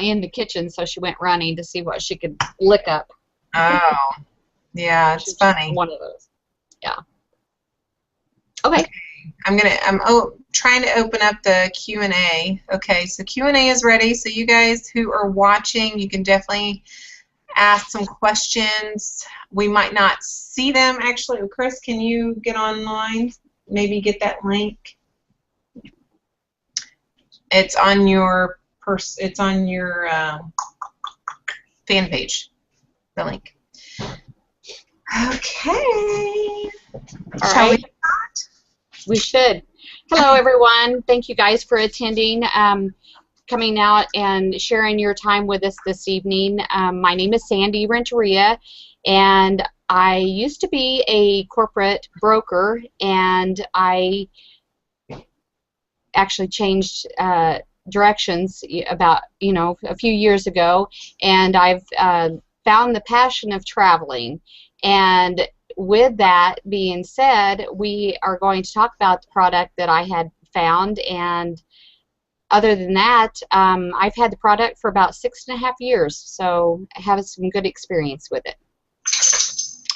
in the kitchen, so she went running to see what she could lick up. Oh, yeah, it's funny. One of those. Yeah. Okay. I'm trying to open up the Q&A. Okay, so Q&A is ready. So you guys who are watching, you can definitely ask some questions. We might not see them actually. Chris, can you get online? Maybe get that link. It's on your fan page. The link. Okay. All Shall right. we start? We should. Hello, everyone. Thank you guys for attending, coming out and sharing your time with us this evening. My name is Sandi Renteria, and I used to be a corporate broker, and I actually changed directions about, a few years ago, and I've found the passion of traveling. And with that being said, we are going to talk about the product that I had found, and other than that, I've had the product for about 6.5 years, so I have some good experience with it.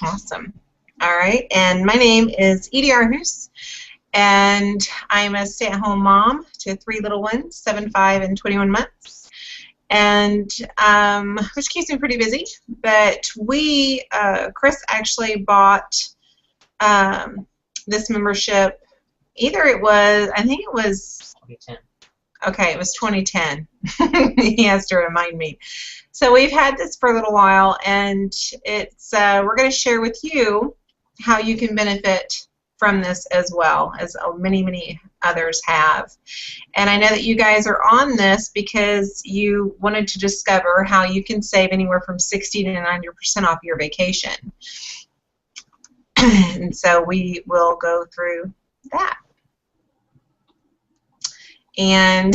Awesome. All right, and my name is Edie Arhus, and I'm a stay-at-home mom to 3 little ones, 7, 5, and 21 months. And which keeps me pretty busy. But Chris actually bought this membership. I think it was 2010. Okay, it was 2010. He has to remind me. So we've had this for a little while, and it's we're going to share with you how you can benefit from this as well as many, many others have. And I know that you guys are on this because you wanted to discover how you can save anywhere from 60 to 90% off your vacation. And so we will go through that. And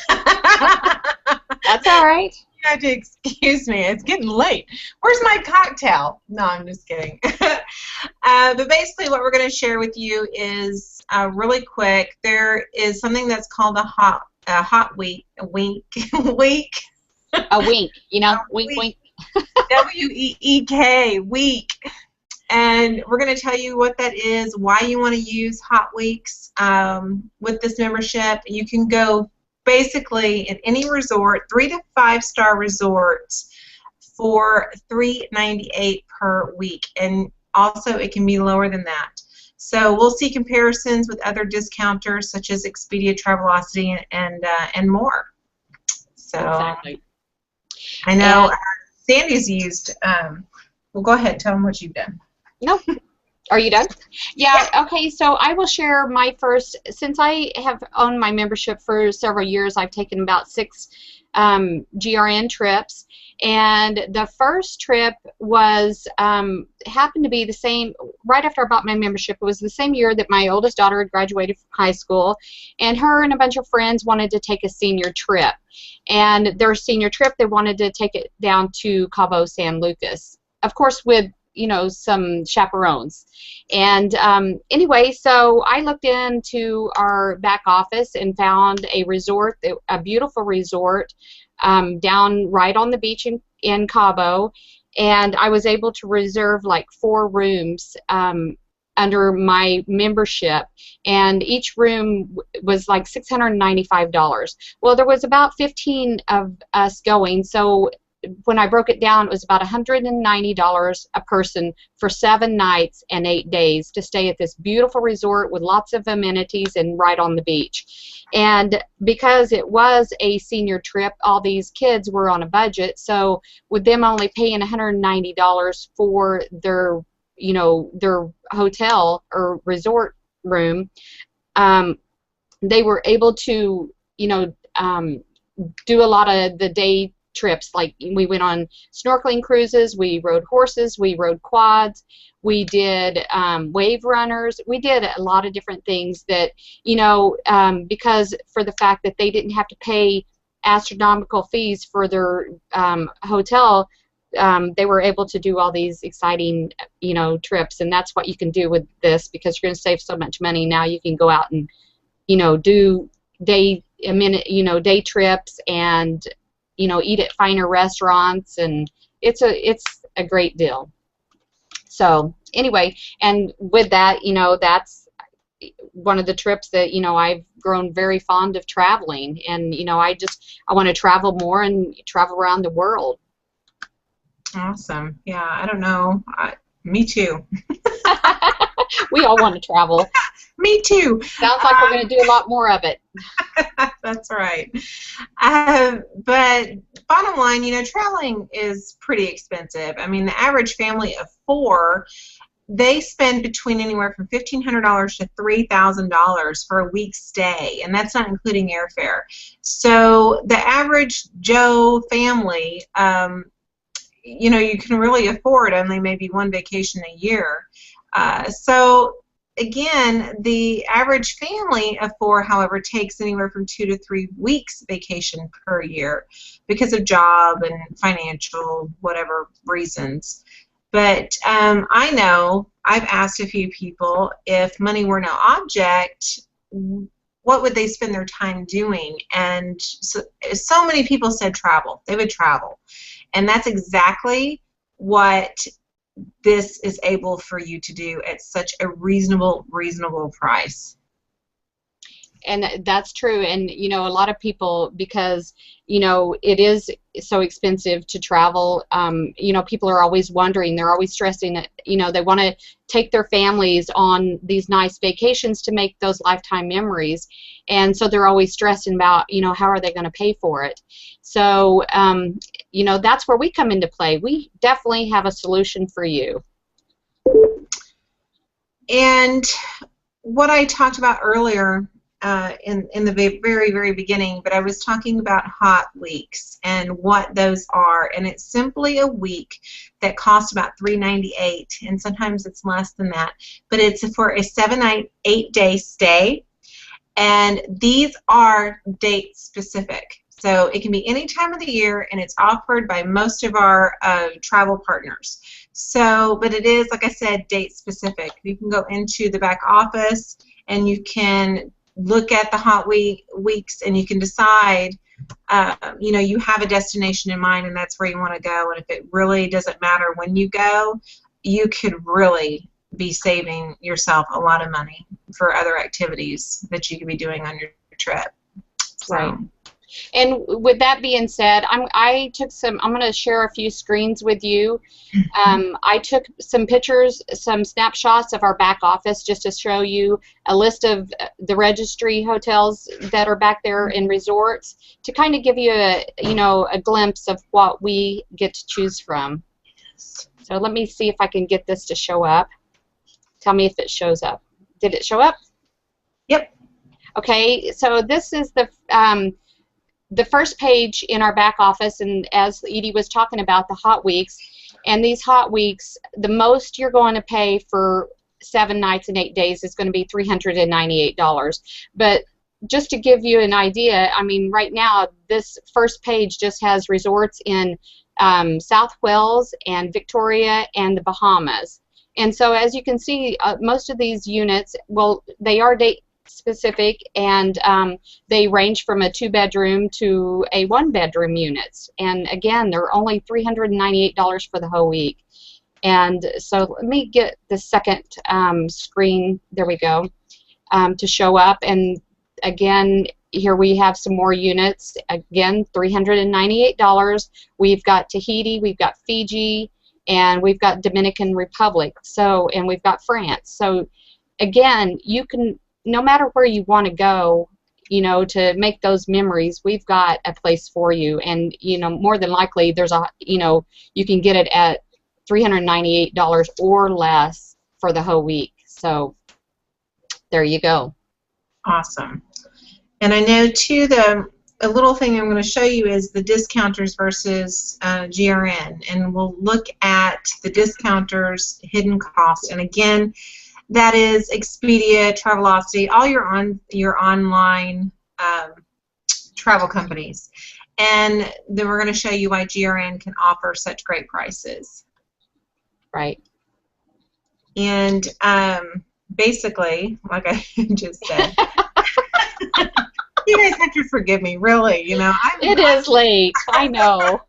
that's all right. You have to excuse me. It's getting late. Where's my cocktail? No, I'm just kidding. But basically what we're going to share with you is really quick. There is something that's called a hot week. A wink. Week. A wink. Wink, wink. W-E-E-K. Week. And we're going to tell you what that is, why you want to use Hot Weeks with this membership. You can go basically in any resort, 3 to 5-star resorts, for $3.98 per week, and also it can be lower than that. So we'll see comparisons with other discounters such as Expedia, Travelocity, and more. So exactly. I know Sandy's used. Well, go ahead. Tell them what you've done. No. Are you done? Yeah, okay, so I will share my first, since I have owned my membership for several years, I've taken about 6 GRN trips, and the first trip was, happened to be the same, right after I bought my membership. It was the same year that my oldest daughter had graduated from high school, and her and a bunch of friends wanted to take a senior trip, and their senior trip, they wanted to take it down to Cabo San Lucas, of course with some chaperones. And anyway, so I looked into our back office and found a resort, a beautiful resort down right on the beach in Cabo, and I was able to reserve like 4 rooms under my membership, and each room was like $695. Well, there was about 15 of us going, so when I broke it down, it was about $190 a person for 7 nights and 8 days to stay at this beautiful resort with lots of amenities and right on the beach. And because it was a senior trip, all these kids were on a budget, so with them only paying $190 for their, their hotel or resort room, they were able to, do a lot of the day trips. Like we went on snorkeling cruises, we rode horses, we rode quads, we did wave runners, we did a lot of different things that, because for the fact that they didn't have to pay astronomical fees for their hotel, they were able to do all these exciting, trips, and that's what you can do with this, because you're going to save so much money. Now you can go out and, do day trips and eat at finer restaurants, and it's a great deal. So anyway, and with that, that's one of the trips that I've grown very fond of traveling, and I want to travel more and travel around the world. Awesome. Yeah, I don't know. Me too. We all want to travel. Me too. Sounds like we're going to do a lot more of it. That's right. But bottom line, traveling is pretty expensive. I mean, the average family of 4, they spend between anywhere from $1,500 to $3,000 for a week's stay, and that's not including airfare. So the average Joe family, you can really afford only maybe one vacation a year. So again, the average family of 4, however, takes anywhere from 2 to 3 weeks vacation per year because of job and financial whatever reasons. But I know I've asked a few people, if money were no object, what would they spend their time doing? And so many people said travel. They would travel. And that's exactly what this is able for you to do at such a reasonable price. And that's true. And a lot of people, because it is so expensive to travel, people are always wondering, they're always stressing that they want to take their families on these nice vacations to make those lifetime memories, and so they're always stressing about how are they going to pay for it. So that's where we come into play. We definitely have a solution for you. And what I talked about earlier in the very, very beginning, but I was talking about hot weeks and what those are, and it's simply a week that costs about $398, and sometimes it's less than that, but it's for a 7-night, 8-day stay, and these are date specific. So it can be any time of the year, and it's offered by most of our travel partners. So, but it is, like I said, date specific. You can go into the back office and you can look at the hot weeks, and you can decide, you have a destination in mind, and that's where you want to go. And if it really doesn't matter when you go, you could really be saving yourself a lot of money for other activities that you could be doing on your trip. So. Right. And with that being said, I'm going to share a few screens with you. I took some pictures, some snapshots of our back office, just to show you a list of the registry hotels that are back there in resorts, to kind of give you a glimpse of what we get to choose from. So let me see if I can get this to show up. Tell me if it shows up. Did it show up? Yep. Okay, so this is the first page in our back office, and as Edie was talking about, the hot weeks, and these hot weeks, the most you're going to pay for 7 nights and 8 days is going to be $398. But just to give you an idea, I mean, right now this first page just has resorts in South Wales and Victoria and the Bahamas. And so as you can see, most of these units, well, they are date specific, and they range from a 2-bedroom to a 1-bedroom units, and again, they're only $398 for the whole week. And so let me get the second screen, there we go, to show up. And again, here we have some more units, again $398. We've got Tahiti, we've got Fiji, and we've got Dominican Republic, so, and we've got France. So again, you can, no matter where you want to go, to make those memories, we've got a place for you. And, more than likely, there's you can get it at $398 or less for the whole week. So there you go. Awesome. And I know, too, a little thing I'm going to show you is the discounters versus GRN. And we'll look at the discounters' hidden cost. And again, that is Expedia, Travelocity, all your online travel companies. And then we're going to show you why GRN can offer such great prices. Right. And basically, like I just said, You guys have to forgive me, really. You know, It is late. I know.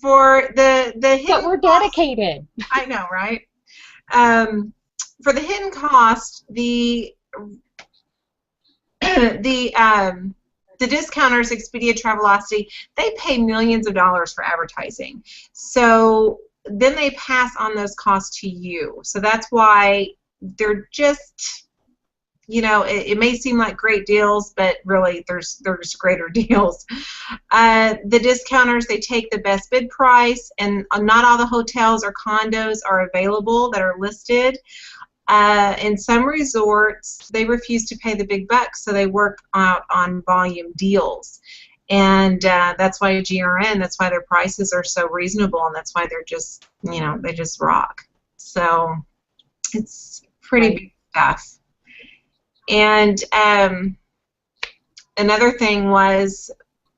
For the hidden But we're dedicated. I know, right? For the hidden cost, the discounters, Expedia, Travelocity, they pay millions of dollars for advertising. So then they pass on those costs to you. So that's why they're just, you know, it may seem like great deals, but really there's greater deals. The discounters, they take the best bid price, and not all the hotels or condos are available that are listed. In some resorts, they refuse to pay the big bucks, so they work out on volume deals. And that's why GRN, that's why their prices are so reasonable, and that's why they're just, you know, they just rock. So it's pretty big stuff. And another thing was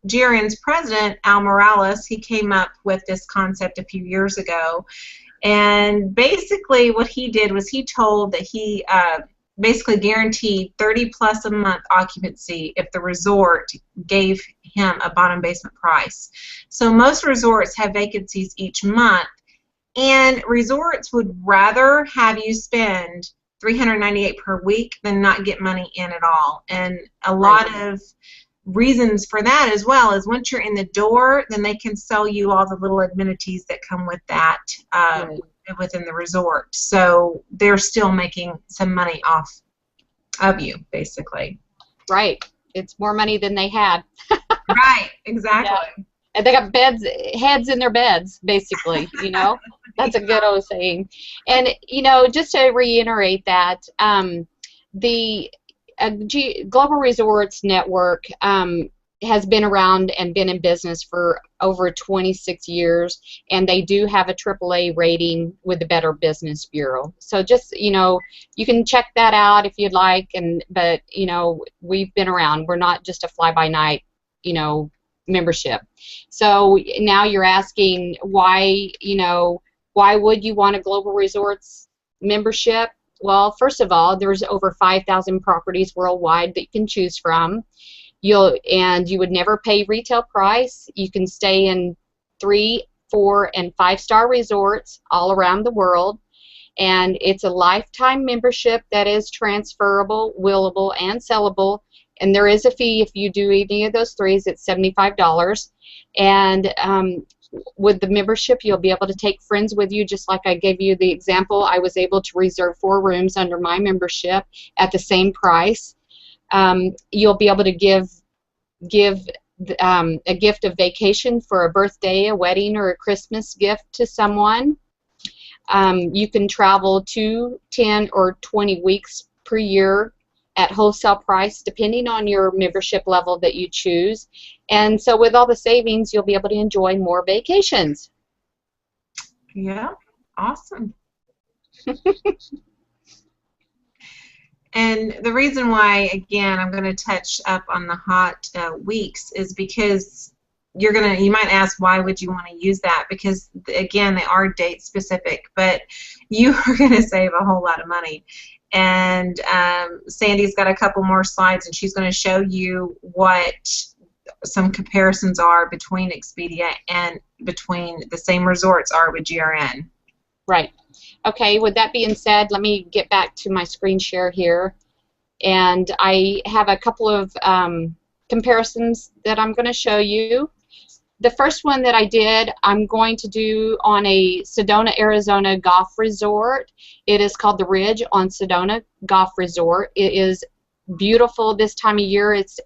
GRN's president, Al Morales, he came up with this concept a few years ago. And basically what he did was he told that he basically guaranteed 30 plus a month occupancy if the resort gave him a bottom basement price. So most resorts have vacancies each month, and resorts would rather have you spend $398 per week than not get money in at all. And a lot of reasons for that as well is once you're in the door, then they can sell you all the little amenities that come with that within the resort. So they're still making some money off of you, basically. Right. It's more money than they had. Right, exactly. Yeah. And they got heads in their beds, basically, you know. That's a good old saying. And, you know, just to reiterate that, the Global Resorts Network has been around and been in business for over 26 years, and they do have a AAA rating with the Better Business Bureau. So just, you know, you can check that out if you'd like, but, you know, we've been around. We're not just a fly-by-night, you know, membership. So now you're asking why, you know, why would you want a Global Resorts membership? Well, first of all, there's over 5,000 properties worldwide that you can choose from. And you would never pay retail price. You can stay in 3, 4, and 5-star resorts all around the world. And it's a lifetime membership that is transferable, willable, and sellable. And there is a fee if you do any of those threes. It's $75. And with the membership, you'll be able to take friends with you, just like I gave you the example. I was able to reserve 4 rooms under my membership at the same price. You'll be able to give a gift of vacation for a birthday, a wedding, or a Christmas gift to someone. You can travel 2, 10, or 20 weeks per year at wholesale price, depending on your membership level that you choose. And so with all the savings, you'll be able to enjoy more vacations. Yeah, awesome. And the reason why, again, I'm going to touch up on the hot weeks is because you might ask, why would you want to use that? Because, again, they are date specific, but you are going to save a whole lot of money. And Sandy's got a couple more slides, and she's going to show you what some comparisons are between Expedia and between the same resorts are with GRN. Right. Okay, with that being said, let me get back to my screen share here. And I have a couple of comparisons that I'm going to show you. The first one that I did, I'm going to do on a Sedona, Arizona golf resort. It is called The Ridge on Sedona Golf Resort. It is beautiful this time of year. It's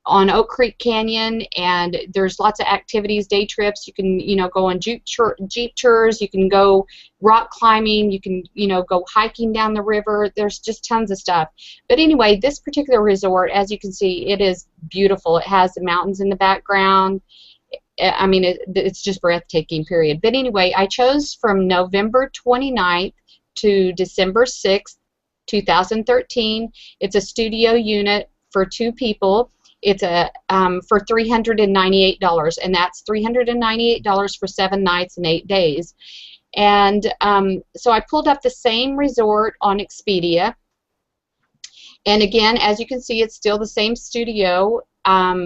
on Oak Creek Canyon, and there's lots of activities, day trips. You can, you know, go on Jeep tours. You can go rock climbing. You can, you know, go hiking down the river. There's just tons of stuff. But anyway, this particular resort, as you can see, it is beautiful. It has the mountains in the background. I mean, it's just breathtaking, period. But anyway, I chose from November 29th to December 6th, 2013. It's a studio unit for 2 people. It's for $398, and that's $398 for 7 nights and 8 days. And so I pulled up the same resort on Expedia, And again, as you can see, it's still the same studio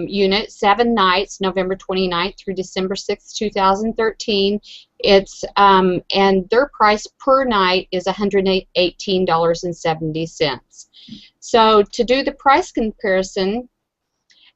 unit, 7 nights, November 29th through December 6th, 2013. It's and their price per night is $118.70. So to do the price comparison,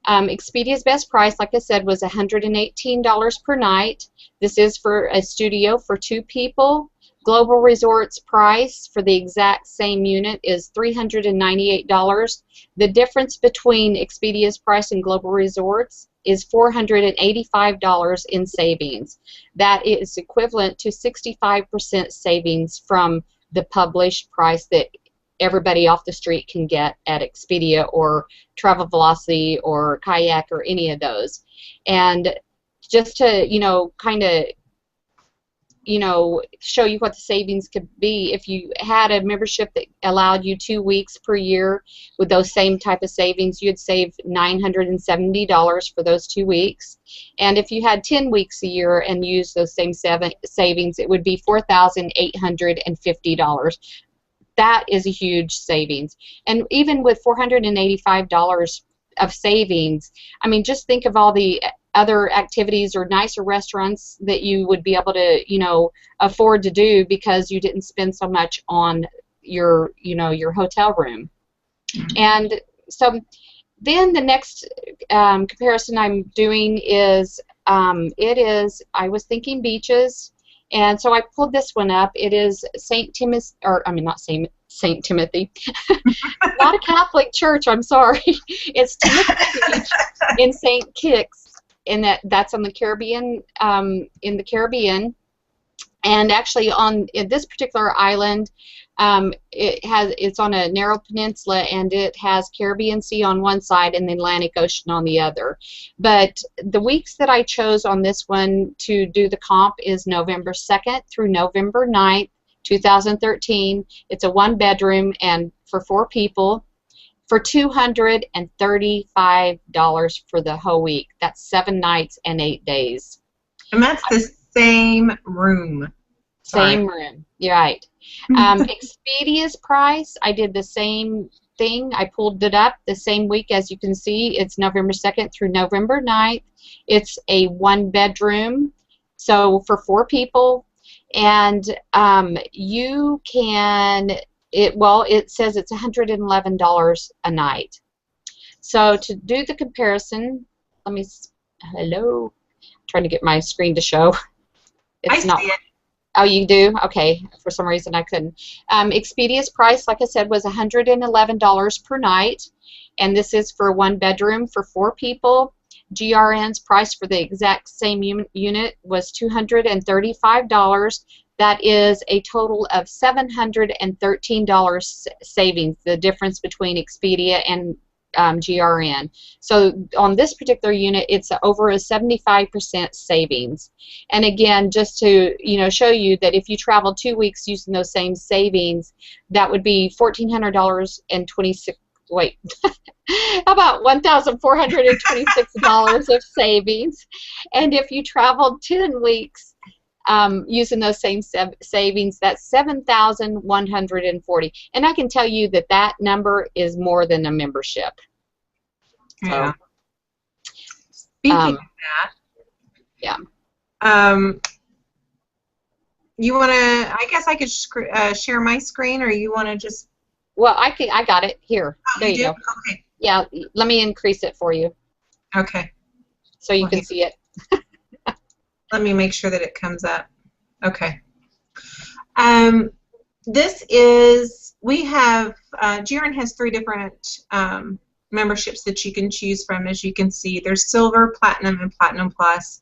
Expedia's best price, like I said, was $118 per night. This is for a studio for 2 people. Global Resort's price for the exact same unit is $398. The difference between Expedia's price and Global Resort's is $485 in savings. That is equivalent to 65% savings from the published price that everybody off the street can get at Expedia or Travel Velocity or Kayak or any of those. And just to, kind of, show you what the savings could be, if you had a membership that allowed you 2 weeks per year with those same type of savings, you'd save $970 for those 2 weeks. And if you had 10 weeks a year and used those same savings, it would be $4,850. That is a huge savings. And even with $485 of savings, I mean, just think of all the other activities or nicer restaurants that you would be able to, afford to do because you didn't spend so much on your, your hotel room. And so then the next comparison I'm doing is, I was thinking beaches. And so I pulled this one up. It is St. Timothy, or I mean not St. Timothy, not a Catholic church. I'm sorry. It's Timothy Beach in St. Kitts, and that's on the Caribbean. In the Caribbean, and actually on this particular island, it's on a narrow peninsula, and it has Caribbean Sea on one side and the Atlantic Ocean on the other. But the weeks that I chose on this one to do the comp is November 2nd through November 9th, 2013. It's a 1-bedroom and for 4 people for $235 for the whole week. That's 7 nights and 8 days. And that's the same room. Same room. You're right. Expedia's price, I did the same thing. I pulled it up the same week. As you can see, it's November 2nd through November 9th. It's a 1-bedroom, so for 4 people. And you can, it says it's $111 a night. So to do the comparison, hello, I'm trying to get my screen to show. It's not. Oh, you do? Okay. For some reason I couldn't. Expedia's price, like I said, was $111 per night, and this is for a 1-bedroom for 4 people. GRN's price for the exact same unit was $235. That is a total of $713 savings, the difference between Expedia and GRN. So on this particular unit, it's over a 75% savings. And again, just to show you that if you travel 2 weeks using those same savings, that would be $1,426. Wait, about $1,426 of savings. And if you traveled 10 weeks using those same savings, that's $7,140. And I can tell you that that number is more than a membership. Yeah. So, speaking of that, yeah. You want to? I guess I could share my screen, or you want to just? Well, I got it here. Oh, there you go. Okay. Yeah, let me increase it for you. Okay. So you can see it. Let me make sure that it comes up. Okay. This is, we have, GRN has 3 different memberships that you can choose from. As you can see, there's Silver, Platinum, and Platinum Plus,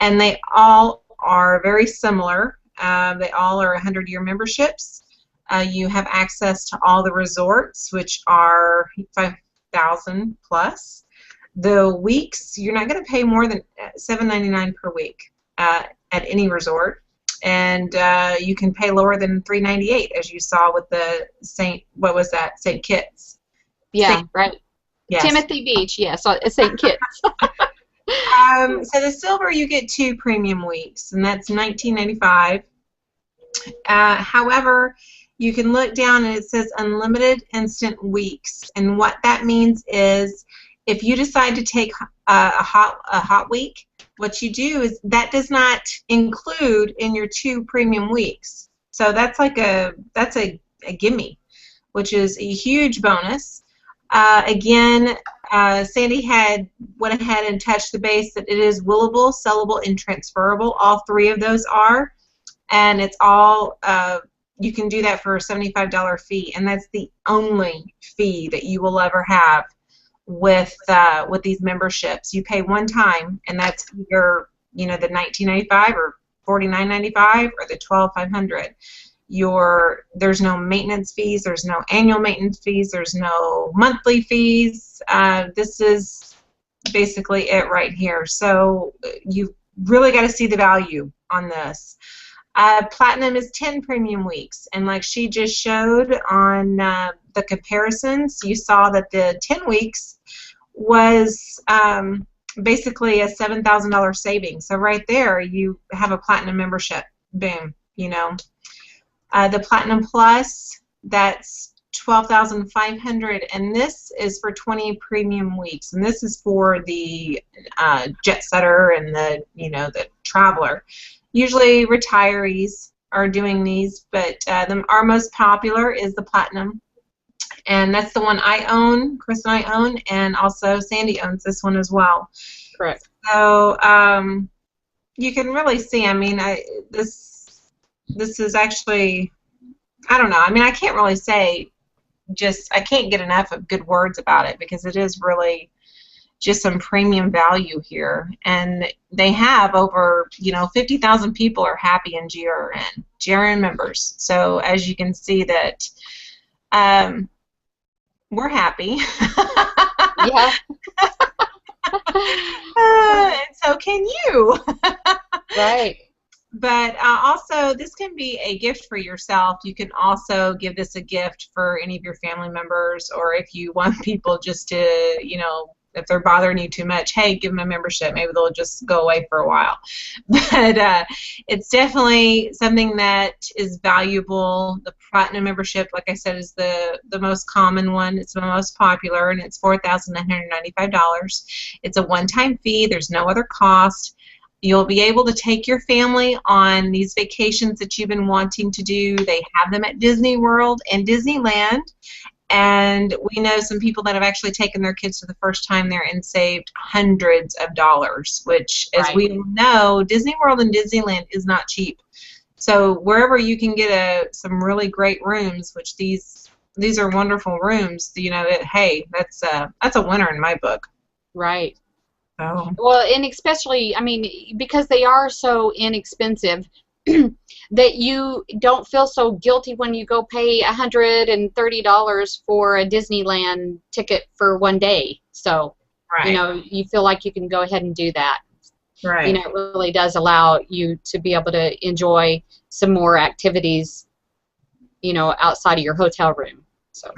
and they all are very similar. They all are 100-year memberships. You have access to all the resorts, which are 5,000 plus. The weeks, you're not going to pay more than $7.99 per week at any resort, and you can pay lower than $3.98, as you saw with the St. Kitts. Yeah, right. Yes. Timothy Beach, yes, St. Kitts. So the Silver, you get 2 premium weeks, and that's $19.95. However, you can look down and it says unlimited instant weeks. And what that means is if you decide to take a hot week, what you do is that does not include in your 2 premium weeks. So that's like a gimme, which is a huge bonus. Again, Sandy went ahead and touched the base that it is willable, sellable, and transferable. All 3 of those are, and it's all you can do that for a $75 fee, and that's the only fee that you will ever have with these memberships. You pay one time, and that's either the $19.95 or $49.95 or the $12,500. There's no maintenance fees, there's no annual maintenance fees, there's no monthly fees. This is basically it right here. So you really got to see the value on this. Platinum is 10 premium weeks, and like she just showed on the comparisons, you saw that the 10 weeks was basically a $7,000 savings. So right there, you have a platinum membership. Boom, The Platinum Plus, that's $12,500, and this is for 20 premium weeks, and this is for the jet setter and the traveler. Usually retirees are doing these, but our most popular is the Platinum, and that's the one I own, Chris and I own, and also Sandy owns this one as well. Correct. So you can really see, this is actually, I don't know, I can't really say, I can't get enough of good words about it, because it is really just some premium value here, and they have over 50,000 people are happy in GRN members. So as you can see that we're happy. Yeah. And so can you. Right. But also, this can be a gift for yourself. You can also give this a gift for any of your family members, or if you want people just to, if they're bothering you too much, hey, give them a membership. Maybe they'll just go away for a while. But it's definitely something that is valuable. The Platinum membership, like I said, is the most common one. It's the most popular, and it's $4,995. It's a one-time fee. There's no other cost. You'll be able to take your family on these vacations that you've been wanting to do. They have them at Disney World and Disneyland. And we know some people that have actually taken their kids for the first time there and saved hundreds of dollars, which, as we know, Disney World and Disneyland is not cheap. So wherever you can get some really great rooms, which these are wonderful rooms, hey, that's a winner in my book. Right. Oh. Well, and especially, because they are so inexpensive, that you don't feel so guilty when you go pay $130 for a Disneyland ticket for one day. So, you feel like you can go ahead and do that. Right. It really does allow you to be able to enjoy some more activities, outside of your hotel room. So,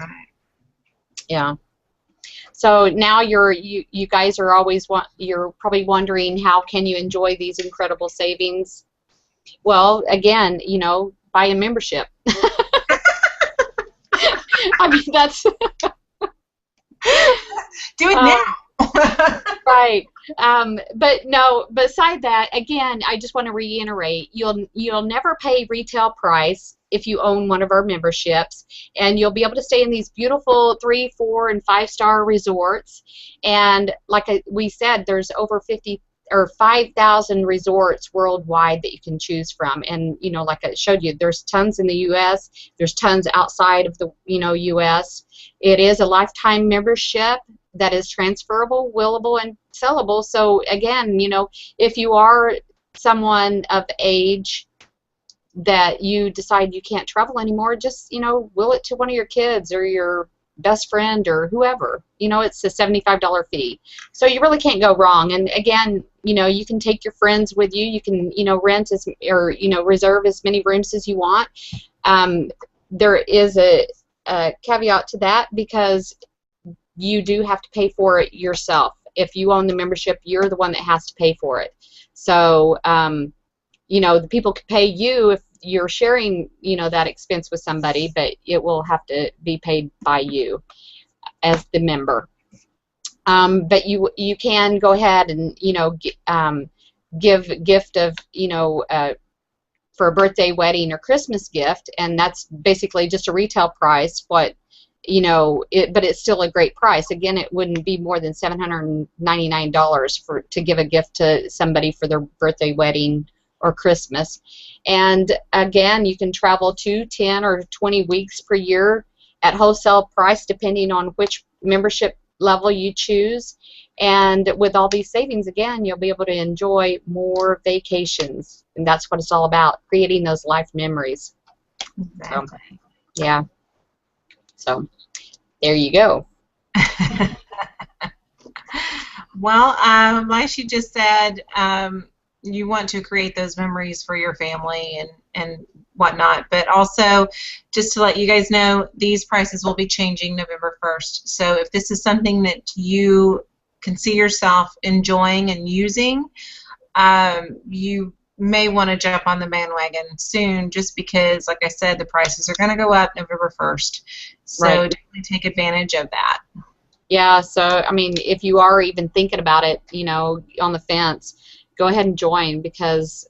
yeah. So now you guys are you're probably wondering, how can you enjoy these incredible savings? Well, again, buy a membership. That's do it now. Right. But no, beside that, again, I just want to reiterate, you'll never pay retail price if you own one of our memberships, and you'll be able to stay in these beautiful 3-, 4-, and 5-star resorts. And like we said, there's over 5,000 resorts worldwide that you can choose from. And like I showed you, there's tons in the U.S. There's tons outside of the U.S. It is a lifetime membership that is transferable, willable, and sellable. So again, if you are someone of age that you decide you can't travel anymore, just will it to one of your kids or your best friend or whoever. It's a $75 fee, so you really can't go wrong. And again, you can take your friends with you. You can rent reserve as many rooms as you want. There is a caveat to that, because you do have to pay for it yourself. If you own the membership, you're the one that has to pay for it. So the people could pay you if you're sharing, that expense with somebody, but it will have to be paid by you as the member. But you can go ahead and give a gift of for a birthday, wedding, or Christmas gift, and that's basically just a retail price. But it's still a great price. Again, it wouldn't be more than $799 to give a gift to somebody for their birthday, wedding, or Christmas. And again, you can travel 2, 10, or 20 weeks per year at wholesale price, depending on which membership level you choose. And with all these savings, again, you'll be able to enjoy more vacations. And that's what it's all about, creating those life memories. Exactly. So, yeah. So there you go. Well, like she just said, you want to create those memories for your family and whatnot, but also just to let you guys know, these prices will be changing November 1st. So if this is something that you can see yourself enjoying and using, you may want to jump on the bandwagon soon, just because, like I said, the prices are going to go up November 1st. So right. Definitely take advantage of that. Yeah, so, I mean, if you are even thinking about it, on the fence, go ahead and join, because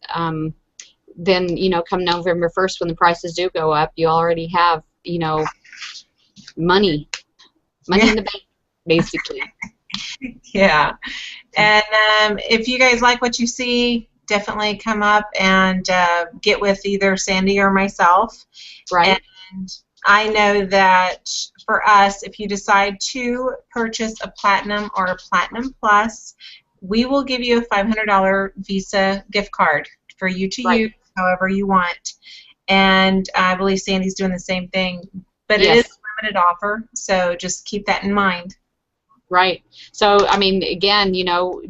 then, come November 1st, when the prices do go up, you already have, money in the bank, basically. Yeah. And if you guys like what you see, definitely come up and get with either Sandi or myself. Right. And I know that for us, if you decide to purchase a Platinum or a Platinum Plus, we will give you a $500 Visa gift card for you to use however you want. And I believe Sandi's doing the same thing. But yes. It is a limited offer, so just keep that in mind. Right. So, I mean, again,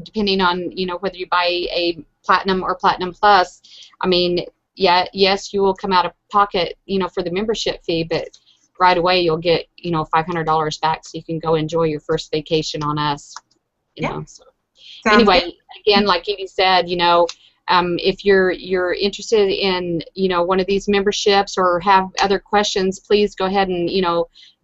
depending on, whether you buy a Platinum or Platinum Plus, I mean, yes, you will come out of pocket, for the membership fee, but right away you'll get, $500 back, so you can go enjoy your first vacation on us, know. So, anyway, good. Again, like Edie said, if you're interested in, one of these memberships or have other questions, please go ahead and,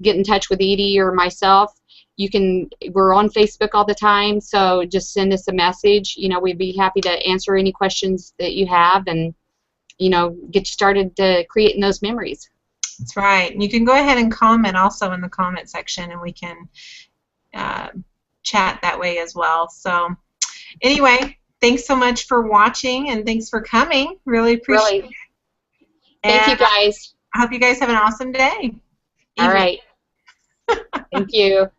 get in touch with Edie or myself. We're on Facebook all the time, so just send us a message. We'd be happy to answer any questions that you have and, get you started creating those memories. That's right. You can go ahead and comment also in the comment section, and we can chat that way as well. So anyway, thanks so much for watching, and thanks for coming. Really appreciate it. Thank you, guys. I hope you guys have an awesome day. All right. Thank you.